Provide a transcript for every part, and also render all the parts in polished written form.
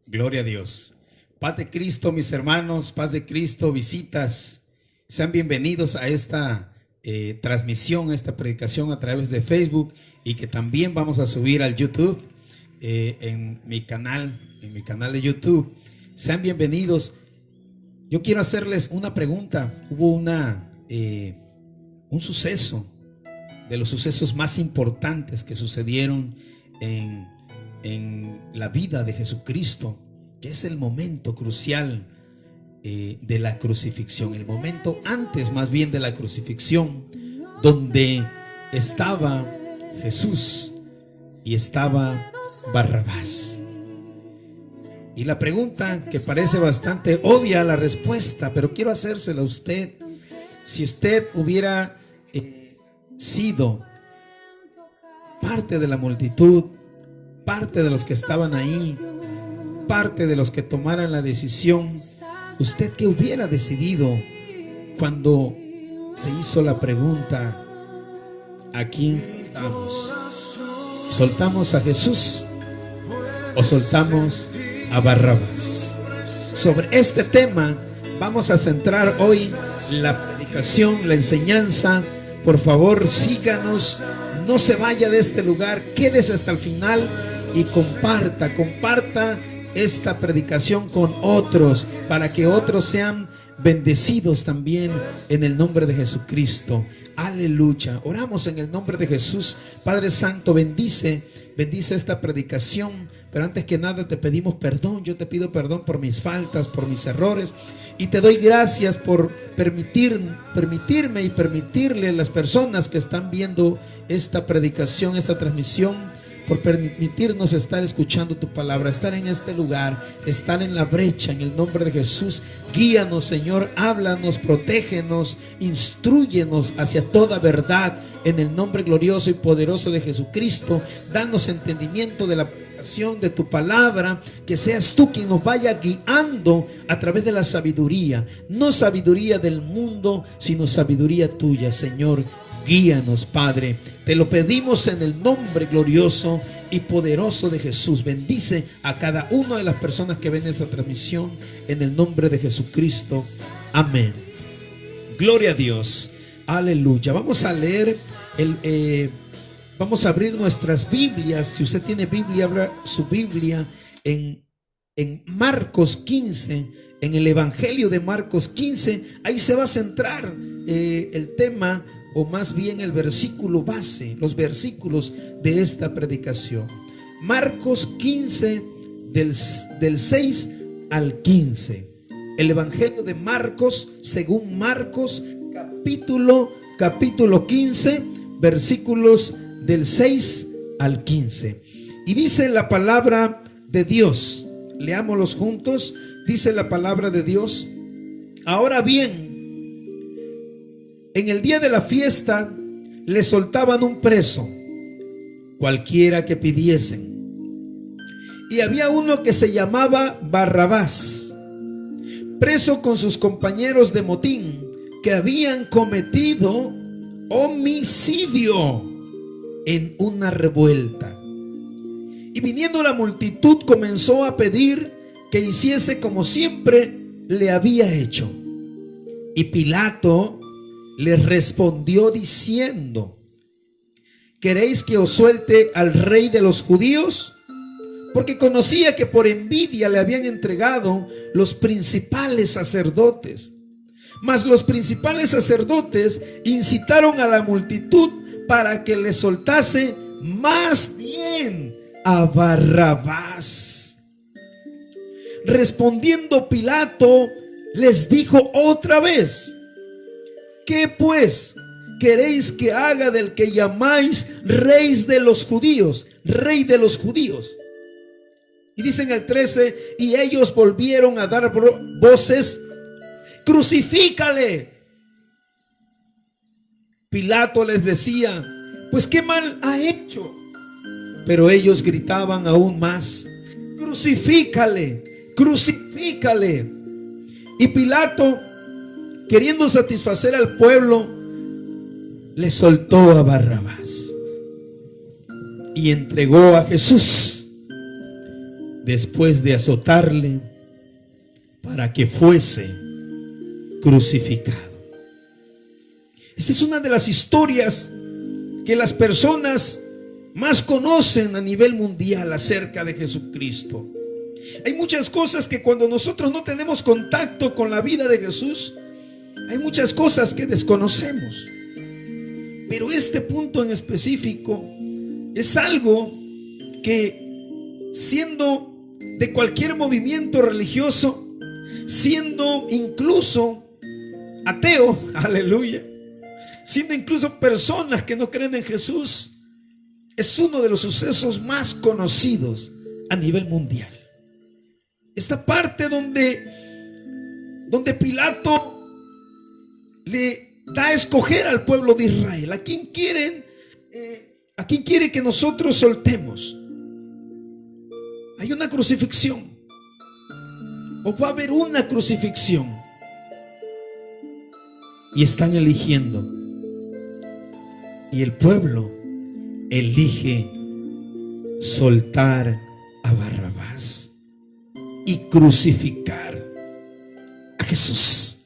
Gloria a Dios. Paz de Cristo, mis hermanos, paz de Cristo, visitas. Sean bienvenidos a esta transmisión, a esta predicación a través de Facebook y que también vamos a subir al YouTube, en mi canal de YouTube. Sean bienvenidos. Yo quiero hacerles una pregunta. Hubo un suceso, de los sucesos más importantes que sucedieron en la vida de Jesucristo, que es el momento crucial de la crucifixión, el momento antes más bien de la crucifixión, donde estaba Jesús y estaba Barrabás. Y la pregunta, que parece bastante obvia la respuesta, pero quiero hacérsela a usted. Si usted hubiera sido parte de la multitud, parte de los que estaban ahí, parte de los que tomaran la decisión, ¿usted qué hubiera decidido cuando se hizo la pregunta: ¿a quién soltamos? ¿Soltamos a Jesús o soltamos a Barrabás? Sobre este tema vamos a centrar hoy la predicación, la enseñanza. Por favor, síganos, no se vaya de este lugar, quédese hasta el final y comparta esta predicación con otros, para que otros sean bendecidos también en el nombre de Jesucristo. Aleluya. Oramos en el nombre de Jesús. Padre Santo, bendice esta predicación. Pero antes que nada te pedimos perdón. Yo te pido perdón por mis faltas, por mis errores. Y te doy gracias por permitirme y permitirle a las personas que están viendo esta predicación, esta transmisión, por permitirnos estar escuchando tu palabra, estar en este lugar, estar en la brecha, en el nombre de Jesús. Guíanos, Señor, háblanos, protégenos, instrúyenos hacia toda verdad, en el nombre glorioso y poderoso de Jesucristo. Danos entendimiento de la predicación de tu palabra, que seas tú quien nos vaya guiando a través de la sabiduría, no sabiduría del mundo, sino sabiduría tuya, Señor. Guíanos, Padre. Te lo pedimos en el nombre glorioso y poderoso de Jesús. Bendice a cada una de las personas que ven esta transmisión en el nombre de Jesucristo. Amén. Gloria a Dios. Aleluya. Vamos a leer vamos a abrir nuestras Biblias. Si usted tiene Biblia, abra su Biblia en Marcos 15, en el Evangelio de Marcos 15. Ahí se va a centrar el tema, o más bien el versículo base, los versículos de esta predicación. Marcos 15, del 6 al 15. El Evangelio de Marcos, según Marcos, capítulo 15, versículos del 6 al 15. Y dice la palabra de Dios. Leámoslos juntos. Dice la palabra de Dios: ahora bien, en el día de la fiesta le soltaban un preso, cualquiera que pidiesen. Y había uno que se llamaba Barrabás, preso con sus compañeros de motín, que habían cometido homicidio en una revuelta. Y viniendo la multitud, comenzó a pedir que hiciese como siempre le había hecho. Y Pilato le respondió diciendo: ¿queréis que os suelte al rey de los judíos? Porque conocía que por envidia le habían entregado los principales sacerdotes. Mas los principales sacerdotes incitaron a la multitud para que le soltase más bien a Barrabás. Respondiendo Pilato, les dijo otra vez: ¿qué pues queréis que haga del que llamáis rey de los judíos? Rey de los judíos. Y dice en el 13: y ellos volvieron a dar voces: crucifícale. Pilato les decía: pues qué mal ha hecho. Pero ellos gritaban aún más: crucifícale, crucifícale. Y Pilato, queriendo satisfacer al pueblo, le soltó a Barrabás y entregó a Jesús. después de azotarle para que fuese crucificado. Esta es una de las historias que las personas más conocen a nivel mundial acerca de Jesucristo. Hay muchas cosas que cuando nosotros no tenemos contacto con la vida de Jesús, hay muchas cosas que desconocemos. Pero este punto en específico es algo que, siendo de cualquier movimiento religioso, siendo incluso ateo, aleluya, siendo incluso personas que no creen en Jesús, es uno de los sucesos más conocidos a nivel mundial. Esta parte donde Pilato le da a escoger al pueblo de Israel a quién quiere que nosotros soltemos. Hay una crucifixión, o va a haber una crucifixión, y están eligiendo, y el pueblo elige soltar a Barrabás y crucificar a Jesús.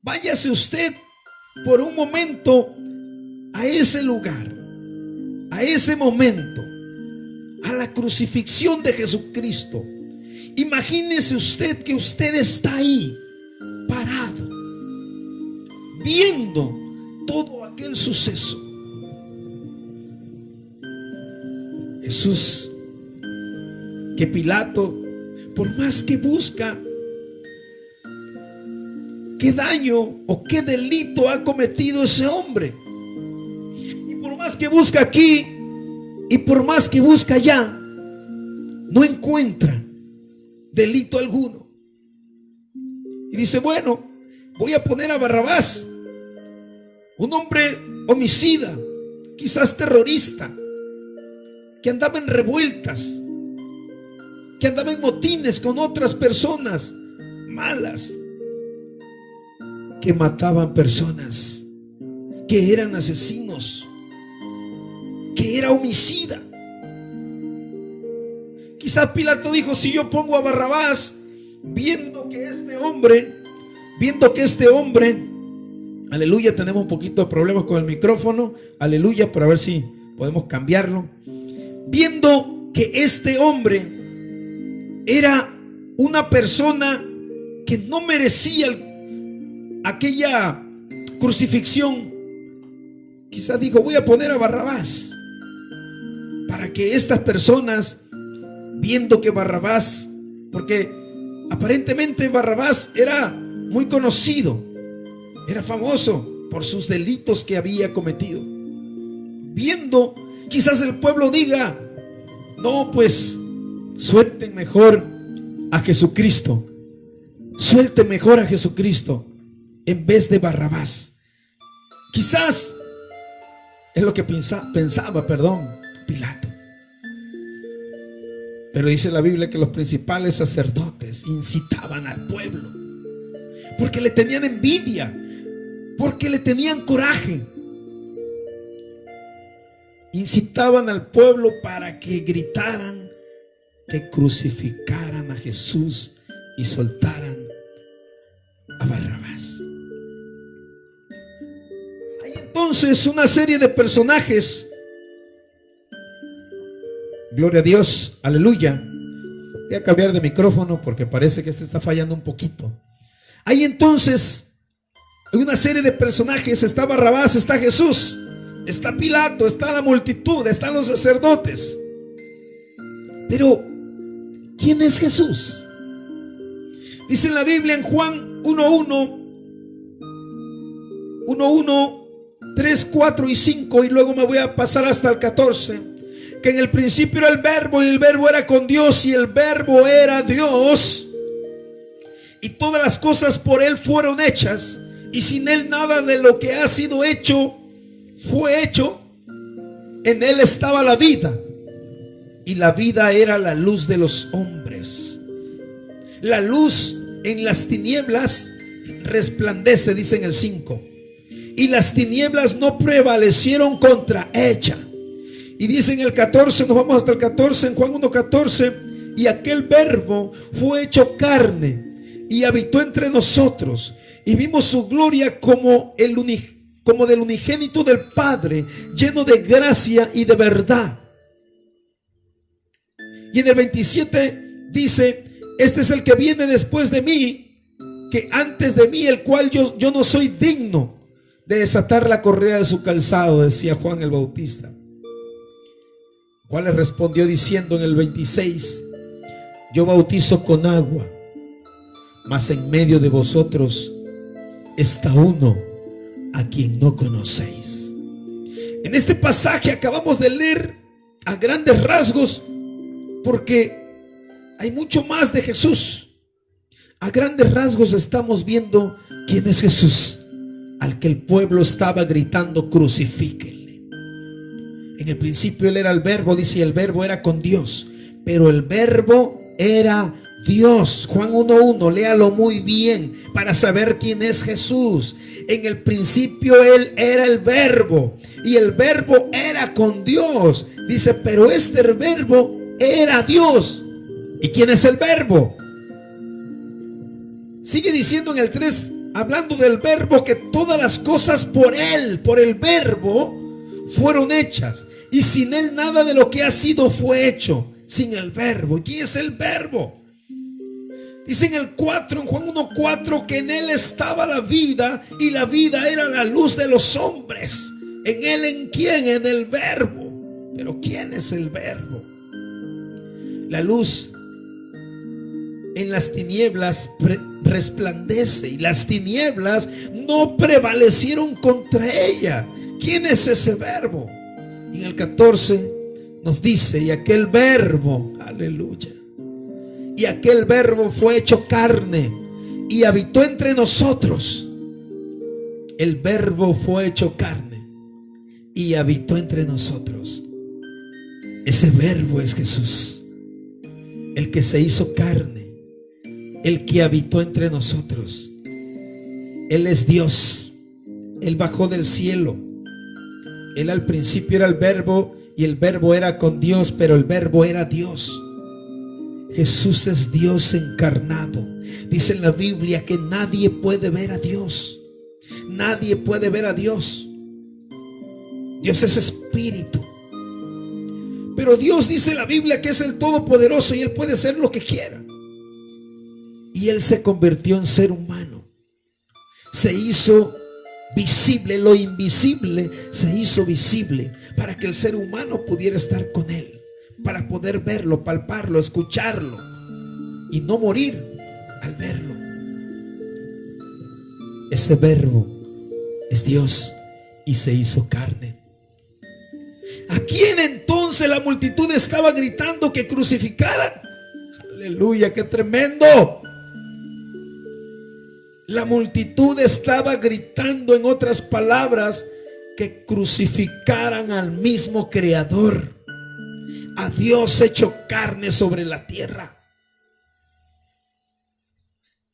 Váyase usted por un momento a ese lugar, a ese momento, a la crucifixión de Jesucristo. Imagínese usted que usted está ahí, parado, viendo todo aquel suceso. Jesús, que Pilato, por más que busca qué daño o qué delito ha cometido ese hombre, y por más que busca aquí y por más que busca allá, no encuentra delito alguno. Y dice, bueno, voy a poner a Barrabás, un hombre homicida, quizás terrorista, que andaba en revueltas, que andaba en motines con otras personas malas, que mataban personas, que eran asesinos, que era homicida. Quizás Pilato dijo, si yo pongo a Barrabás, viendo que este hombre, aleluya, tenemos un poquito de problemas con el micrófono, aleluya, pero a ver si podemos cambiarlo. Viendo que este hombre era una persona que no merecía aquella crucifixión, quizás dijo, voy a poner a Barrabás, para que estas personas, viendo que Barrabás, porque aparentemente Barrabás era muy conocido, era famoso por sus delitos que había cometido, viendo, quizás el pueblo diga, no, pues suelten mejor a Jesucristo, suelten mejor a Jesucristo en vez de Barrabás. Quizás es lo que pensaba Pilato. Pero dice la Biblia que los principales sacerdotes incitaban al pueblo, porque le tenían envidia, porque le tenían coraje. Incitaban al pueblo para que gritaran, que crucificaran a Jesús y soltaran a Barrabás. Hay entonces una serie de personajes, gloria a Dios, aleluya. Voy a cambiar de micrófono porque parece que este está fallando un poquito. Hay entonces una serie de personajes, está Barrabás, está Jesús, está Pilato, está la multitud, están los sacerdotes. Pero ¿quién es Jesús? Dice en la Biblia en Juan 1:1, 3, 4 y 5, y luego me voy a pasar hasta el 14, que en el principio era el verbo, y el verbo era con Dios, y el verbo era Dios, y todas las cosas por él fueron hechas, y sin él nada de lo que ha sido hecho fue hecho. En él estaba la vida, y la vida era la luz de los hombres. La luz en las tinieblas resplandece, dice en el 5, y las tinieblas no prevalecieron contra ella. Y dice en el 14, nos vamos hasta el 14, en Juan 1:14, y aquel verbo fue hecho carne y habitó entre nosotros, y vimos su gloria como del unigénito del Padre, lleno de gracia y de verdad. Y en el 27 dice: este es el que viene después de mí, que antes de mí, el cual yo no soy digno de desatar la correa de su calzado, decía Juan el Bautista. Juan le respondió diciendo en el 26: yo bautizo con agua, mas en medio de vosotros está uno a quien no conocéis. En este pasaje acabamos de leer a grandes rasgos, porque hay mucho más de Jesús. A grandes rasgos estamos viendo quién es Jesús, al que el pueblo estaba gritando: crucifíquenle. En el principio él era el verbo, dice, y el verbo era con Dios, pero el verbo era Dios. Juan 1:1, léalo muy bien para saber quién es Jesús. En el principio él era el verbo, y el verbo era con Dios. Dice, pero este verbo era Dios. ¿Y quién es el verbo? Sigue diciendo en el 3, hablando del verbo, que todas las cosas por él, por el verbo, fueron hechas, y sin él nada de lo que ha sido fue hecho. Sin el verbo. ¿Y quién es el verbo? Dice en el 4, en Juan 1:4, que en él estaba la vida, y la vida era la luz de los hombres. ¿En él en quién? En el verbo. Pero ¿quién es el verbo? La luz en las tinieblas resplandece, y las tinieblas no prevalecieron contra ella. ¿Quién es ese verbo? Y en el 14 nos dice: y aquel verbo, aleluya, y aquel verbo fue hecho carne y habitó entre nosotros. El verbo fue hecho carne y habitó entre nosotros. Ese verbo es Jesús, el que se hizo carne, el que habitó entre nosotros. Él es Dios. Él bajó del cielo. Él al principio era el verbo, y el verbo era con Dios, pero el verbo era Dios. Jesús es Dios encarnado. Dice en la Biblia que nadie puede ver a Dios. Nadie puede ver a Dios. Dios es espíritu. Pero Dios, dice la Biblia, que es el todopoderoso, y Él puede ser lo que quiera. Y Él se convirtió en ser humano. Se hizo visible, lo invisible se hizo visible, para que el ser humano pudiera estar con Él, para poder verlo, palparlo, escucharlo y no morir al verlo. Ese verbo es Dios y se hizo carne. ¿A quién entonces la multitud estaba gritando que crucificaran? Aleluya, qué tremendo. La multitud estaba gritando, en otras palabras, que crucificaran al mismo Creador, a Dios hecho carne sobre la tierra.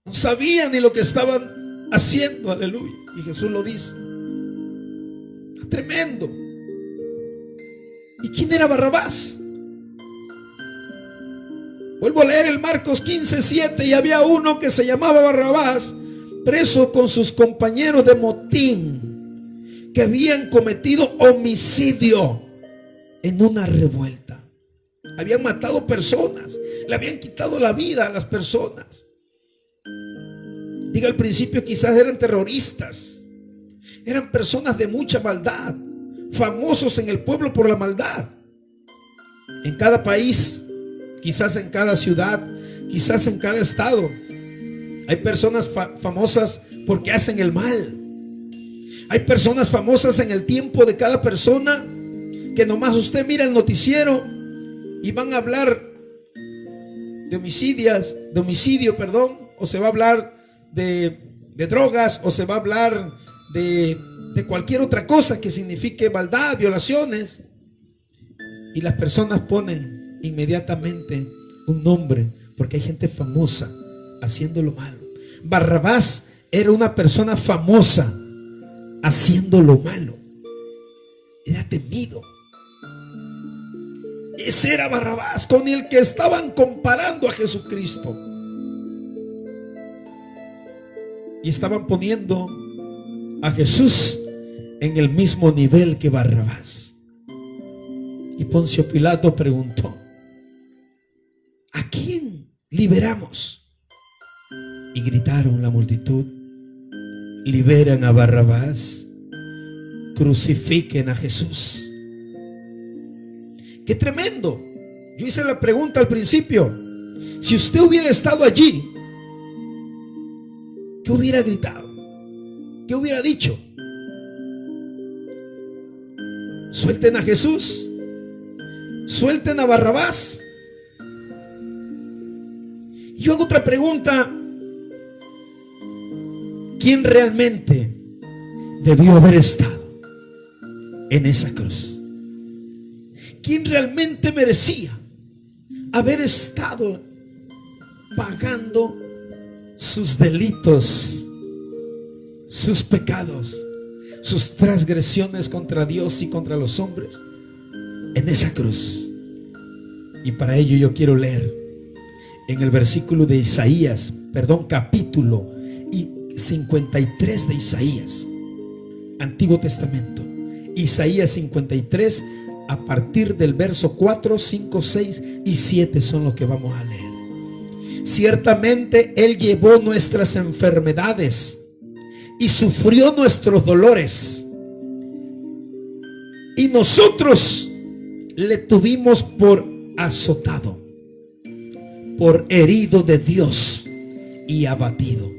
No sabían ni lo que estaban haciendo, aleluya. Y Jesús lo dice. Tremendo. ¿Y quién era Barrabás? Vuelvo a leer el Marcos 15:7. Y había uno que se llamaba Barrabás, preso con sus compañeros de motín, que habían cometido homicidio en una revuelta. Habían matado personas, le habían quitado la vida a las personas. Diga, al principio quizás eran terroristas, eran personas de mucha maldad, famosos en el pueblo por la maldad. En cada país, quizás en cada ciudad, quizás en cada estado, hay personas famosas porque hacen el mal. Hay personas famosas en el tiempo de cada persona, que nomás usted mira el noticiero y van a hablar de homicidio, o se va a hablar de drogas, o se va a hablar de cualquier otra cosa que signifique maldad, violaciones, y las personas ponen inmediatamente un nombre, porque hay gente famosa haciendo lo malo. Barrabás era una persona famosa haciendo lo malo. Era temido. Ese era Barrabás, con el que estaban comparando a Jesucristo. Y estaban poniendo a Jesús en el mismo nivel que Barrabás. Y Poncio Pilato preguntó: ¿a quién liberamos? Y gritaron la multitud: liberen a Barrabás, crucifiquen a Jesús. ¡Qué tremendo! Yo hice la pregunta al principio: si usted hubiera estado allí, ¿qué hubiera gritado? ¿Qué hubiera dicho? Suelten a Jesús, suelten a Barrabás. Yo hago otra pregunta: ¿quién realmente debió haber estado en esa cruz? ¿Quién realmente merecía haber estado pagando sus delitos, sus pecados, sus transgresiones contra Dios y contra los hombres en esa cruz? Y para ello yo quiero leer en el versículo de Isaías, capítulo 53 de Isaías, Antiguo Testamento. Isaías 53, a partir del verso 4, 5, 6 y 7 son los que vamos a leer. Ciertamente Él llevó nuestras enfermedades y sufrió nuestros dolores, y nosotros le tuvimos por azotado, por herido de Dios y abatido.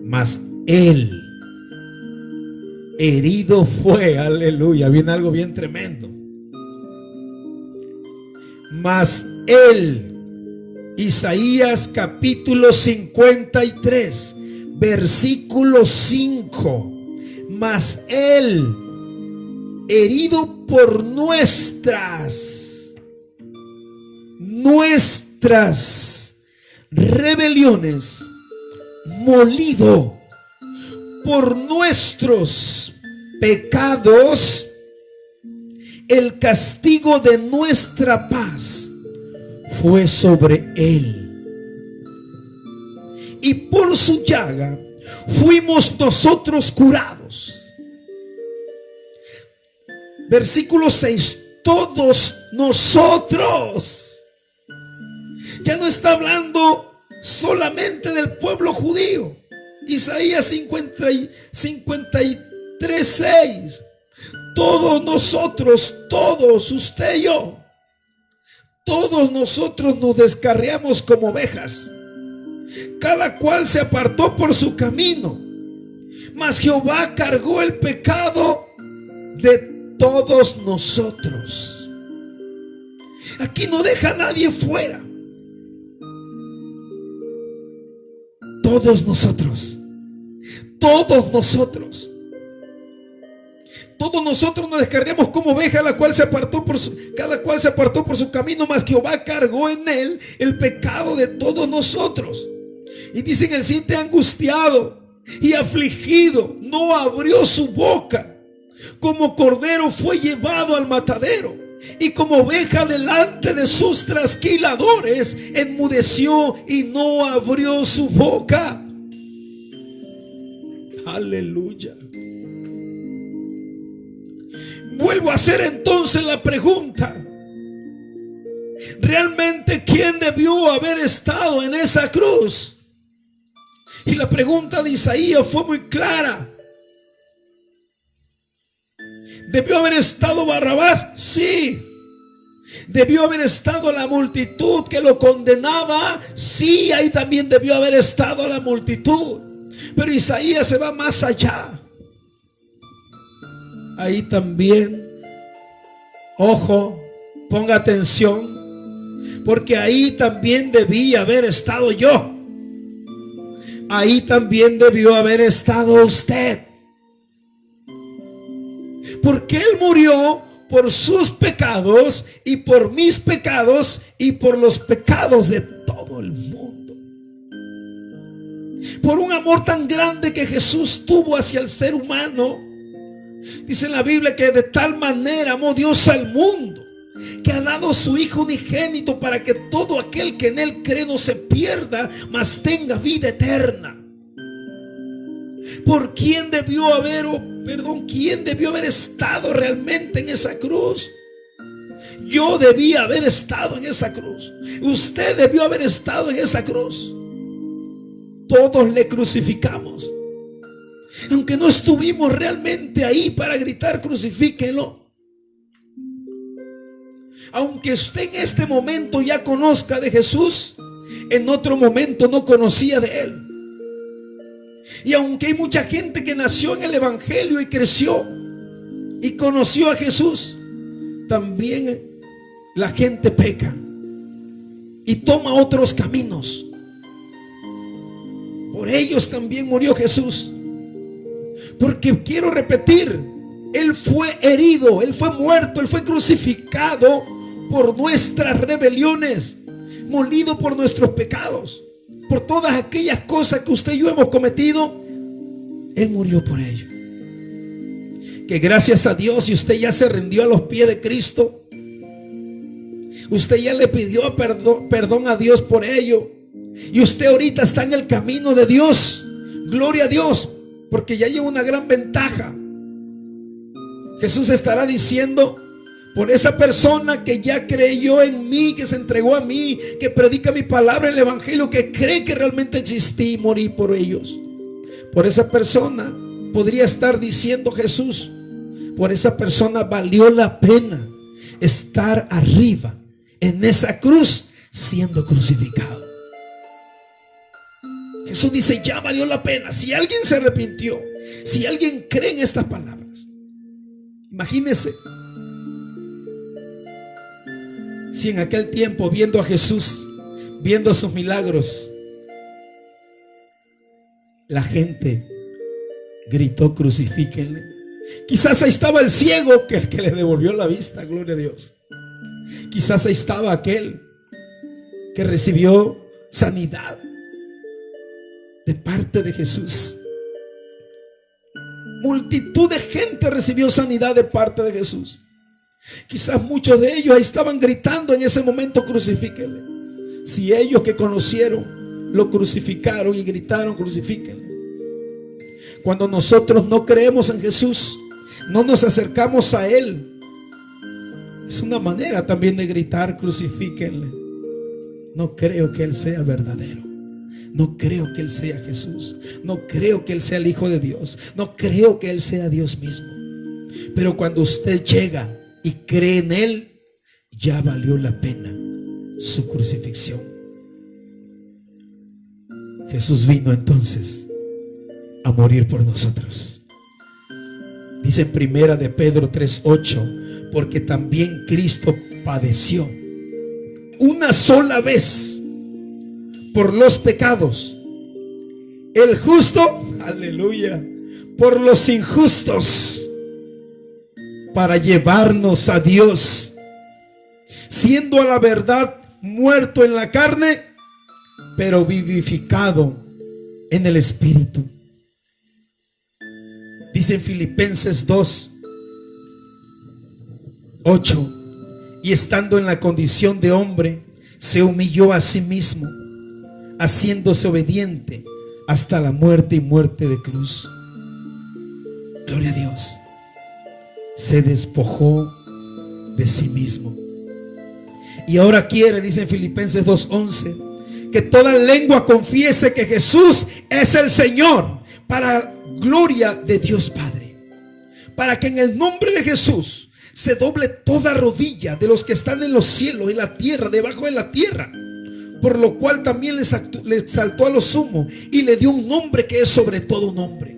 Mas Él herido fue, aleluya, viene algo bien tremendo. Mas Él, Isaías capítulo 53, versículo 5, mas Él herido por nuestras rebeliones, molido por nuestros pecados, el castigo de nuestra paz fue sobre Él, y por su llaga fuimos nosotros curados. Versículo 6, todos nosotros. Ya no está hablando solamente del pueblo judío. Isaías 53, 6. Todos nosotros, todos, usted y yo, todos nosotros nos descarriamos como ovejas, cada cual se apartó por su camino, mas Jehová cargó el pecado de todos nosotros. Aquí no deja a nadie fuera. Todos nosotros, todos nosotros, todos nosotros nos descarriamos como oveja, cada cual se apartó por su camino, mas Jehová cargó en él el pecado de todos nosotros. Y dice en el 7, angustiado y afligido, no abrió su boca. Como cordero fue llevado al matadero, y como oveja delante de sus trasquiladores, enmudeció y no abrió su boca. Aleluya. Vuelvo a hacer entonces la pregunta: ¿realmente quién debió haber estado en esa cruz? Y la pregunta de Isaías fue muy clara. ¿Debió haber estado Barrabás? Sí. ¿Debió haber estado la multitud que lo condenaba? Sí, ahí también debió haber estado la multitud. Pero Isaías se va más allá. Ahí también, ojo, ponga atención, porque ahí también debía haber estado yo. Ahí también debió haber estado usted. Porque Él murió por sus pecados y por mis pecados y por los pecados de todo el mundo. Por un amor tan grande que Jesús tuvo hacia el ser humano. Dice en la Biblia que de tal manera amó Dios al mundo, que ha dado su Hijo unigénito para que todo aquel que en Él cree no se pierda, mas tenga vida eterna. ¿Por quién debió haber, quién debió haber estado realmente en esa cruz? Yo debía haber estado en esa cruz. Usted debió haber estado en esa cruz. Todos le crucificamos. Aunque no estuvimos realmente ahí para gritar crucifíquenlo. Aunque usted en este momento ya conozca de Jesús, en otro momento no conocía de Él. Y aunque hay mucha gente que nació en el Evangelio y creció y conoció a Jesús, también la gente peca y toma otros caminos. Por ellos también murió Jesús. Porque quiero repetir, Él fue herido, Él fue muerto, Él fue crucificado por nuestras rebeliones, molido por nuestros pecados, por todas aquellas cosas que usted y yo hemos cometido. Él murió por ello. Que gracias a Dios, si usted ya se rindió a los pies de Cristo, usted ya le pidió perdón a Dios por ello, y usted ahorita está en el camino de Dios. Gloria a Dios, porque ya lleva una gran ventaja. Jesús estará diciendo: por esa persona que ya creyó en mí, que se entregó a mí, que predica mi palabra, el evangelio, que cree que realmente existí y morí por ellos, por esa persona podría estar diciendo Jesús: por esa persona valió la pena estar arriba en esa cruz siendo crucificado. Jesús dice: ya valió la pena. Si alguien se arrepintió, si alguien cree en estas palabras, imagínese si en aquel tiempo, viendo a Jesús, viendo sus milagros, la gente gritó crucifíquenle. Quizás ahí estaba el ciego que le devolvió la vista, gloria a Dios. Quizás ahí estaba aquel que recibió sanidad de parte de Jesús. Multitud de gente recibió sanidad de parte de Jesús. Quizás muchos de ellos ahí estaban gritando en ese momento crucifíquenle. Si ellos que conocieron lo crucificaron y gritaron crucifíquenle. Cuando nosotros no creemos en Jesús, no nos acercamos a Él, es una manera también de gritar crucifíquenle. No creo que Él sea verdadero. No creo que Él sea Jesús. No creo que Él sea el Hijo de Dios. No creo que Él sea Dios mismo. Pero cuando usted llega y cree en Él, ya valió la pena su crucifixión. Jesús vino entonces a morir por nosotros. Dice en primera de Pedro 3:8: porque también Cristo padeció una sola vez por los pecados, el justo, aleluya, por los injustos, para llevarnos a Dios, siendo a la verdad muerto en la carne, pero vivificado en el Espíritu. Dice en Filipenses 2:8: y estando en la condición de hombre, se humilló a sí mismo, haciéndose obediente hasta la muerte y muerte de cruz. Gloria a Dios. Se despojó de sí mismo. Y ahora quiere, dice en Filipenses 2:11, que toda lengua confiese que Jesús es el Señor, para gloria de Dios Padre. Para que en el nombre de Jesús se doble toda rodilla de los que están en los cielos y la tierra, debajo de la tierra. Por lo cual también le exaltó a lo sumo y le dio un nombre que es sobre todo nombre.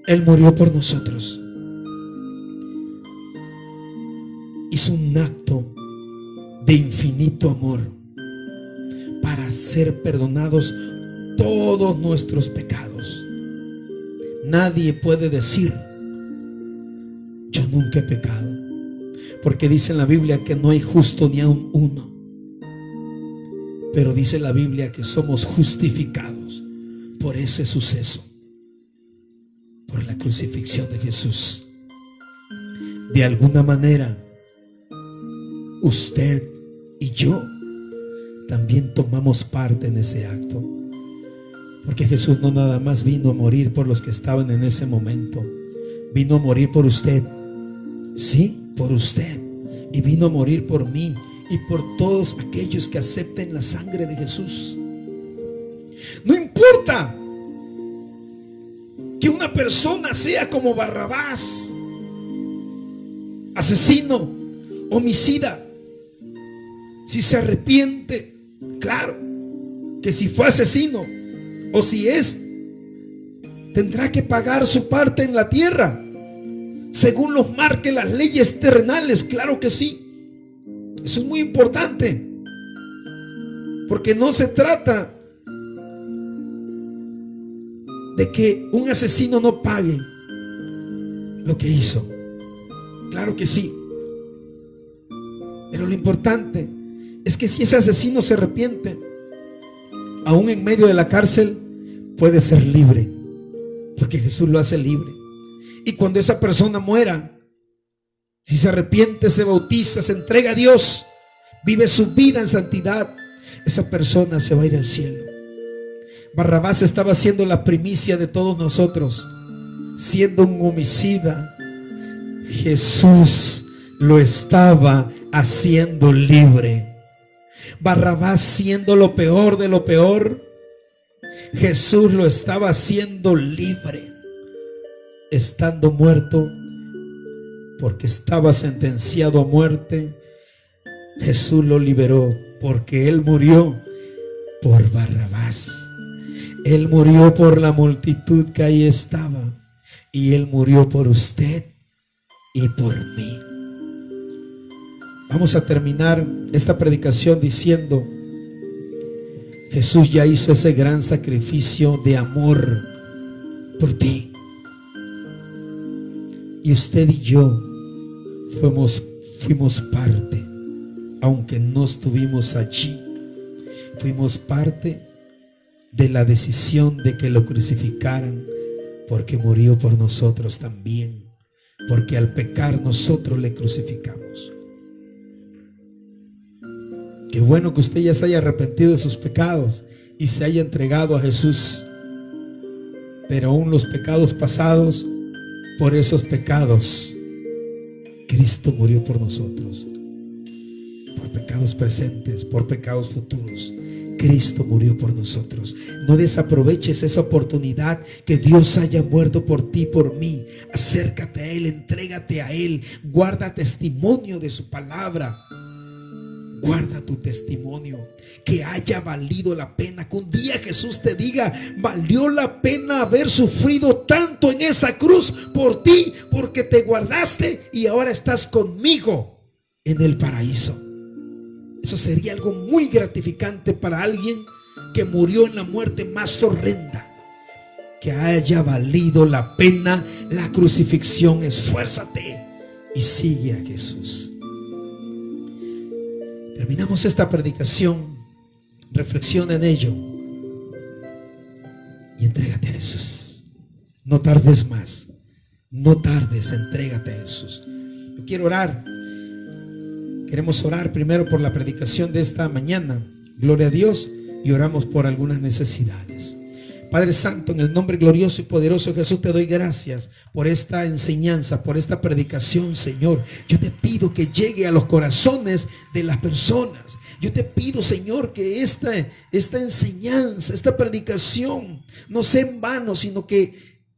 Él murió por nosotros. Hizo un acto de infinito amor para ser perdonados todos nuestros pecados. Nadie puede decir: yo nunca he pecado, porque dice en la Biblia que no hay justo ni aun uno. Pero dice la Biblia que somos justificados por ese suceso, por la crucifixión de Jesús. de alguna manera, usted y yo también tomamos parte en ese acto. Porque Jesús no nada más vino a morir por los que estaban en ese momento, vino a morir por usted. Sí, por usted. Y vino a morir por mí y por todos aquellos que acepten la sangre de Jesús. No importa que una persona sea como Barrabás, asesino, homicida. Si se arrepiente, claro que si fue asesino o si es, tendrá que pagar su parte en la tierra, según los marque las leyes terrenales. Claro que sí. Eso es muy importante, porque no se trata de que un asesino no pague lo que hizo. Claro que sí. Pero lo importante es que si ese asesino se arrepiente, aún en medio de la cárcel, puede ser libre, porque Jesús lo hace libre. Y cuando esa persona muera, si se arrepiente, se bautiza, se entrega a Dios, vive su vida en santidad, esa persona se va a ir al cielo. Barrabás estaba siendo la primicia de todos nosotros, siendo un homicida. Jesús lo estaba haciendo libre. Barrabás siendo lo peor de lo peor, Jesús lo estaba haciendo libre. Estando muerto, porque estaba sentenciado a muerte, Jesús lo liberó, porque Él murió por Barrabás. Él murió por la multitud que ahí estaba, y Él murió por usted y por mí. Vamos a terminar esta predicación diciendo: Jesús ya hizo ese gran sacrificio de amor por ti. Y usted y yo fuimos parte, aunque no estuvimos allí, fuimos parte de la decisión de que lo crucificaran, porque murió por nosotros también, porque al pecar nosotros le crucificamos. Qué bueno que usted ya se haya arrepentido de sus pecados y se haya entregado a Jesús. Pero aún los pecados pasados, por esos pecados Cristo murió por nosotros. Por pecados presentes, por pecados futuros, Cristo murió por nosotros. No desaproveches esa oportunidad que Dios haya muerto por ti, por mí. Acércate a Él, entrégate a Él, guarda testimonio de su palabra. Guarda tu testimonio, que haya valido la pena, que un día Jesús te diga: valió la pena haber sufrido tanto en esa cruz por ti, porque te guardaste y ahora estás conmigo en el paraíso. Eso sería algo muy gratificante para alguien que murió en la muerte más horrenda. Que haya valido la pena la crucifixión. Esfuérzate y sigue a Jesús. Terminamos esta predicación. Reflexiona en ello y entrégate a Jesús. No tardes más. No tardes, entrégate a Jesús. Yo quiero orar. Queremos orar primero por la predicación de esta mañana. Gloria a Dios. Y oramos por algunas necesidades. Padre Santo, en el nombre glorioso y poderoso de Jesús, te doy gracias por esta enseñanza, por esta predicación, Señor. Yo te pido que llegue a los corazones de las personas. Yo te pido, Señor, que esta enseñanza, esta predicación no sea en vano, sino que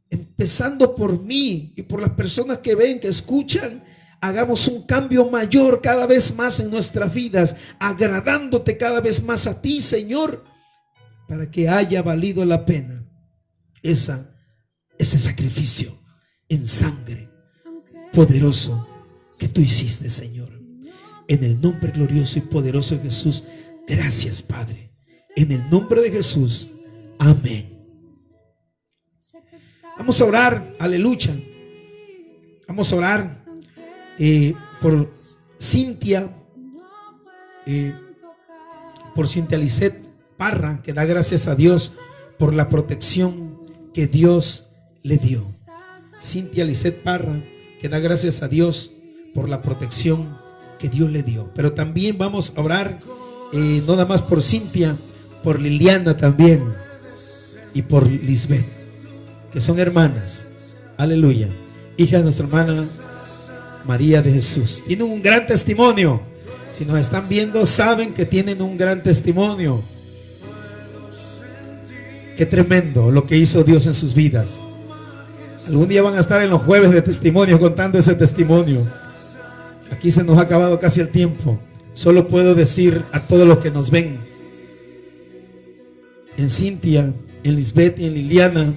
empezando por mí y por las personas que ven, que escuchan, hagamos un cambio mayor cada vez más en nuestras vidas, agradándote cada vez más a ti, Señor, para que haya valido la pena ese sacrificio en sangre poderoso que tú hiciste, Señor. En el nombre glorioso y poderoso de Jesús, gracias, Padre. En el nombre de Jesús, amén. Vamos a orar, aleluya. Vamos a orar por Cintia, Lisset Parra, que da gracias a Dios por la protección que Dios le dio. Cintia Lisset Parra, que da gracias a Dios por la protección que Dios le dio. Pero también vamos a orar, no nada más por Cintia, por Liliana también y por Lisbeth, que son hermanas, aleluya, hija de nuestra hermana María de Jesús. Tienen un gran testimonio. Si nos están viendo, saben que tienen un gran testimonio. Qué tremendo lo que hizo Dios en sus vidas. Algún día van a estar en los jueves de testimonio contando ese testimonio. Aquí se nos ha acabado casi el tiempo. Solo puedo decir a todos los que nos ven, en Cintia, en Lisbeth y en Liliana,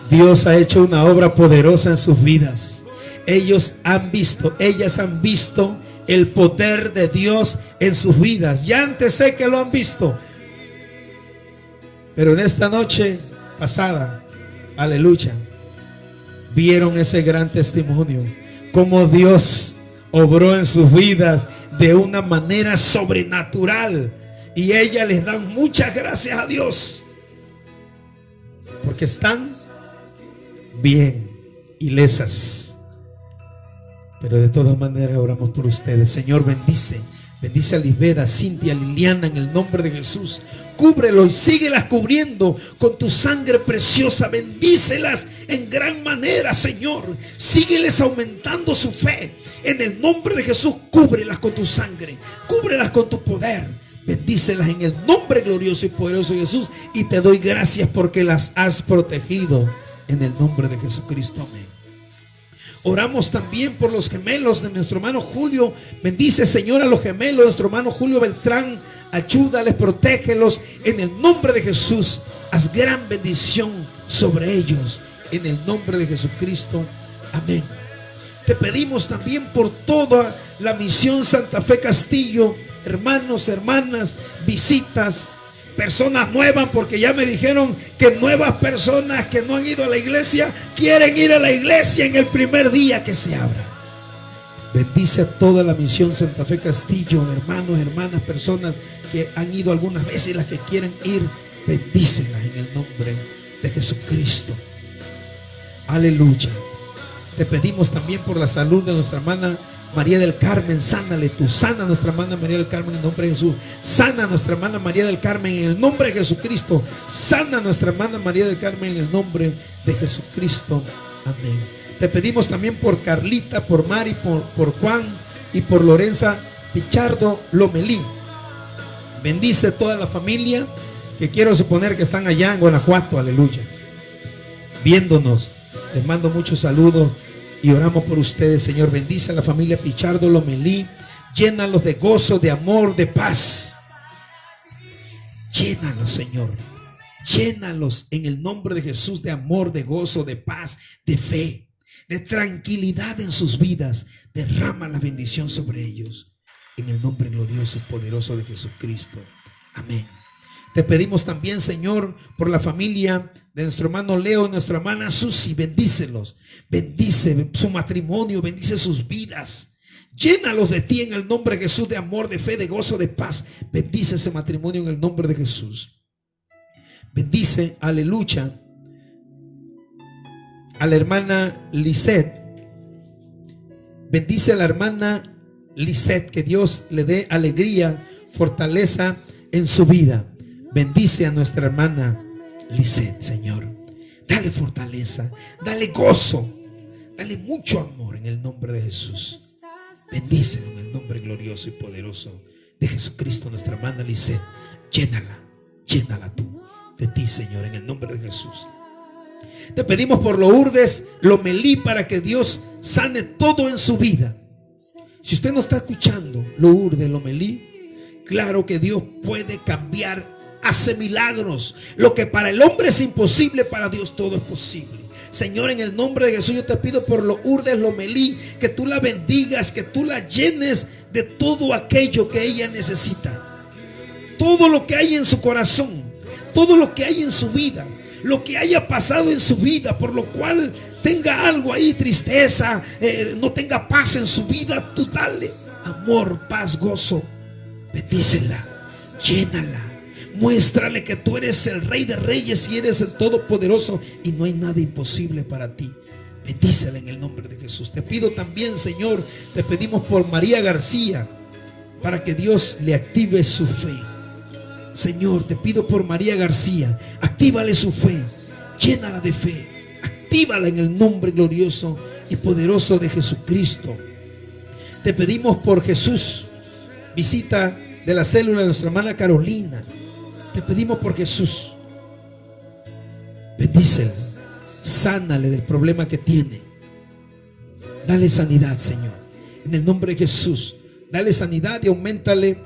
Dios ha hecho una obra poderosa en sus vidas. Ellas han visto el poder de Dios en sus vidas. Ya antes sé que lo han visto, pero en esta noche pasada, aleluya, vieron ese gran testimonio, cómo Dios obró en sus vidas de una manera sobrenatural. Y ellas les dan muchas gracias a Dios, porque están bien, ilesas. Pero de todas maneras oramos por ustedes. Señor, bendice a Lisbeth, a Cintia, a Liliana, en el nombre de Jesús. Cúbrelo y síguelas cubriendo con tu sangre preciosa. Bendícelas en gran manera, Señor. Sígueles aumentando su fe. En el nombre de Jesús, cúbrelas con tu sangre, cúbrelas con tu poder. Bendícelas en el nombre glorioso y poderoso de Jesús. Y te doy gracias porque las has protegido en el nombre de Jesucristo. Amén. Oramos también por los gemelos de nuestro hermano Julio. Bendice, Señor, a los gemelos de nuestro hermano Julio Beltrán. Ayúdales, protégelos en el nombre de Jesús. Haz gran bendición sobre ellos en el nombre de Jesucristo. Amén. Te pedimos también por toda la misión Santa Fe Castillo, hermanos, hermanas, visitas, personas nuevas, porque ya me dijeron que nuevas personas que no han ido a la iglesia quieren ir a la iglesia en el primer día que se abra. Bendice a toda la misión Santa Fe Castillo, hermanos, hermanas, personas que han ido algunas veces y las que quieren ir, bendícelas en el nombre de Jesucristo. Aleluya. Te pedimos también por la salud de nuestra hermana María del Carmen. Sánale tú, sana a nuestra hermana María del Carmen en el nombre de Jesús. Sana a nuestra hermana María del Carmen en el nombre de Jesucristo. Sana a nuestra hermana María del Carmen en el nombre de Jesucristo. Amén. Te pedimos también por Carlita, por Mari, por Juan y por Lorenza Pichardo Lomelí. Bendice toda la familia que quiero suponer que están allá en Guanajuato, aleluya, viéndonos. Les mando muchos saludos y oramos por ustedes, Señor. Bendice a la familia Pichardo Lomelí. Llénalos de gozo, de amor, de paz. Llénalos, Señor. Llénalos en el nombre de Jesús de amor, de gozo, de paz, de fe, de tranquilidad en sus vidas. Derrama la bendición sobre ellos en el nombre glorioso y poderoso de Jesucristo. Amén. Te pedimos también, Señor, por la familia de nuestro hermano Leo, nuestra hermana Susi. Bendícelos, bendice su matrimonio, bendice sus vidas. Llénalos de ti en el nombre de Jesús de amor, de fe, de gozo, de paz. Bendice ese matrimonio en el nombre de Jesús. Bendice, aleluya, a la hermana Lisette. Bendice a la hermana Lisette, que Dios le dé alegría, fortaleza en su vida. Bendice a nuestra hermana Lisette, Señor. Dale fortaleza, dale gozo, dale mucho amor en el nombre de Jesús. Bendícelo en el nombre glorioso y poderoso de Jesucristo, nuestra hermana Lisette. Llénala tú de ti, Señor, en el nombre de Jesús. Te pedimos por Lourdes Lomelí para que Dios sane todo en su vida. Si usted no está escuchando, Lourdes Lomelí, claro que Dios puede cambiar. Hace milagros. Lo que para el hombre es imposible, para Dios todo es posible. Señor, en el nombre de Jesús yo te pido por Lourdes Lomelí, que tú la bendigas, que tú la llenes de todo aquello que ella necesita. Todo lo que hay en su corazón, todo lo que hay en su vida, lo que haya pasado en su vida, por lo cual tenga algo ahí, tristeza, no tenga paz en su vida, tú dale amor, paz, gozo. Bendícela, llénala. Muéstrale que tú eres el Rey de Reyes y eres el Todopoderoso y no hay nada imposible para ti. Bendícela en el nombre de Jesús. Te pido también, Señor, te pedimos por María García, para que Dios le active su fe. Señor, te pido por María García, actívale su fe, llénala de fe, actívala en el nombre glorioso y poderoso de Jesucristo. Te pedimos por Jesús, visita de la célula de nuestra hermana Carolina. Te pedimos por Jesús, bendícela, sánale del problema que tiene. Dale sanidad, Señor, en el nombre de Jesús. Dale sanidad y auméntale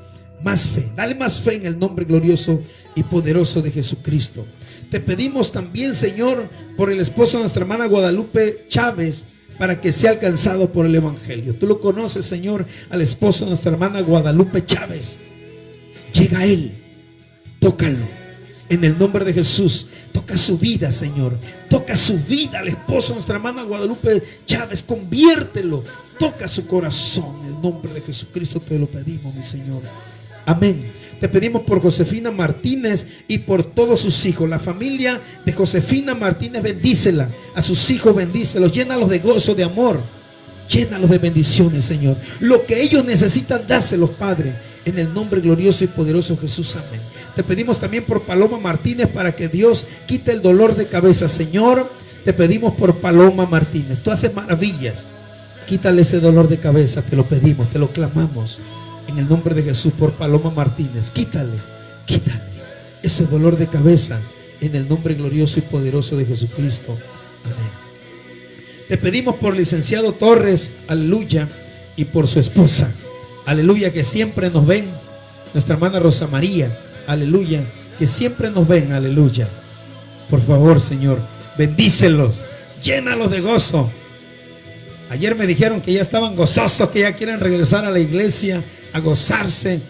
más fe. Dale más fe en el nombre glorioso y poderoso de Jesucristo. Te pedimos también, Señor, por el esposo de nuestra hermana Guadalupe Chávez, para que sea alcanzado por el Evangelio. Tú lo conoces, Señor, al esposo de nuestra hermana Guadalupe Chávez. Llega a él, tócalo en el nombre de Jesús. Toca su vida, Señor. Toca su vida al esposo de nuestra hermana Guadalupe Chávez. Conviértelo. Toca su corazón. En el nombre de Jesucristo te lo pedimos, mi Señor. Amén. Te pedimos por Josefina Martínez y por todos sus hijos. La familia de Josefina Martínez, bendícela. A sus hijos bendícelos. Llénalos de gozo, de amor. Llénalos de bendiciones, Señor. Lo que ellos necesitan, dáselos, Padre. En el nombre glorioso y poderoso de Jesús. Amén. Te pedimos también por Paloma Martínez, para que Dios quite el dolor de cabeza. Señor, te pedimos por Paloma Martínez. Tú haces maravillas. Quítale ese dolor de cabeza. Te lo pedimos, te lo clamamos. En el nombre de Jesús, por Paloma Martínez. Quítale ese dolor de cabeza. En el nombre glorioso y poderoso de Jesucristo. Amén. Te pedimos por licenciado Torres, aleluya, y por su esposa, aleluya, que siempre nos ven. Nuestra hermana Rosa María, aleluya, que siempre nos ven, aleluya. Por favor, Señor, bendícelos, llénalos de gozo. Ayer me dijeron que ya estaban gozosos, que ya quieren regresar a la iglesia a gozarse.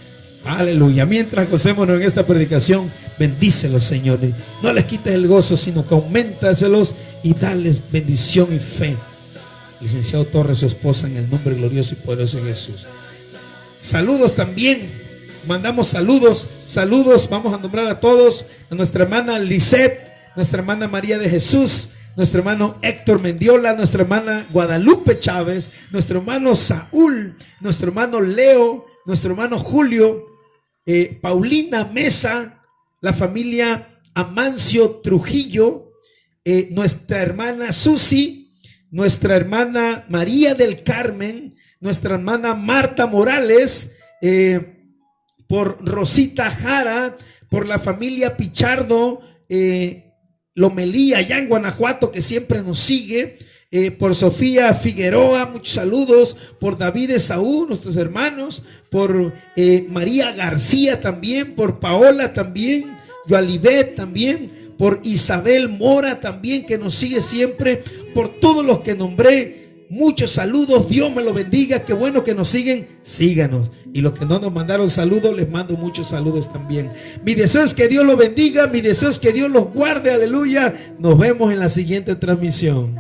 Aleluya. Mientras gocémonos en esta predicación, bendícelos, Señor. No les quites el gozo, sino que auméntaselos y dales bendición y fe. Licenciado Torres, su esposa, en el nombre glorioso y poderoso de Jesús. Saludos también. Mandamos saludos. Vamos a nombrar a todos. A nuestra hermana Lisette, nuestra hermana María de Jesús, nuestro hermano Héctor Mendiola, nuestra hermana Guadalupe Chávez, nuestro hermano Saúl, nuestro hermano Leo, nuestro hermano Julio, Paulina Mesa, la familia Amancio Trujillo, nuestra hermana Susi, nuestra hermana María del Carmen, nuestra hermana Marta Morales, por Rosita Jara, por la familia Pichardo, Lomelí, allá en Guanajuato, que siempre nos sigue, por Sofía Figueroa, muchos saludos, por David Esaú, nuestros hermanos, por María García también, por Paola también, Yoalibet también, por Isabel Mora también, que nos sigue siempre, por todos los que nombré. Muchos saludos, Dios me lo bendiga. Qué bueno que nos siguen, síganos. Y los que no nos mandaron saludos, les mando muchos saludos también. Mi deseo es que Dios los bendiga, mi deseo es que Dios los guarde, aleluya. Nos vemos en la siguiente transmisión.